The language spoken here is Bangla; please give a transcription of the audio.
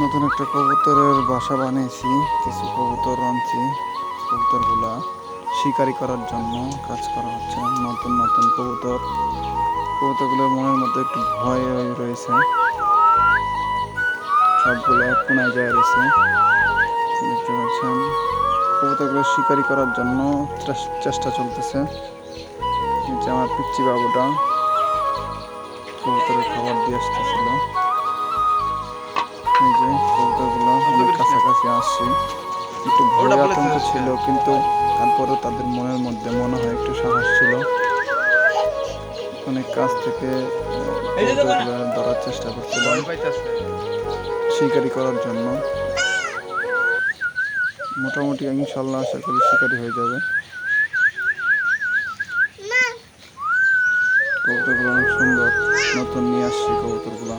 নতুন একটা কবুতরের বাসা বানিয়েছি, কিছু কবুতর আনছি। কবুতরগুলা শিকারি করার জন্য কাজ করা হচ্ছে। নতুন নতুন কবুতরগুলোর মনের মধ্যে একটু ভয় রয়েছে, সবগুলো এক কোনায় যায় রয়েছে। দেখতে পাচ্ছেন কবুতরগুলো শিকারি করার জন্য চেষ্টা চলতেছে। এই যে আমার পিচ্চি বাবুটা কবুতরের খাবার দিয়ে আসতেছিল। এই যে কবুতরগুলো অনেক কাছাকাছি আসছি, একটু ভয় আতঙ্ক ছিল, কিন্তু তারপরেও তাদের মনের মধ্যে মনে হয় একটু সাহস ছিল। অনেক কাছ থেকে কবুতরগুলো ধরার চেষ্টা করছিলাম শিকারি করার জন্য। মোটামুটি ইনশাল্লাহ আশা করি শিকারি হয়ে যাবে। কবুতরগুলো অনেক সুন্দর, নতুন নিয়ে আসছি কবুতরগুলো।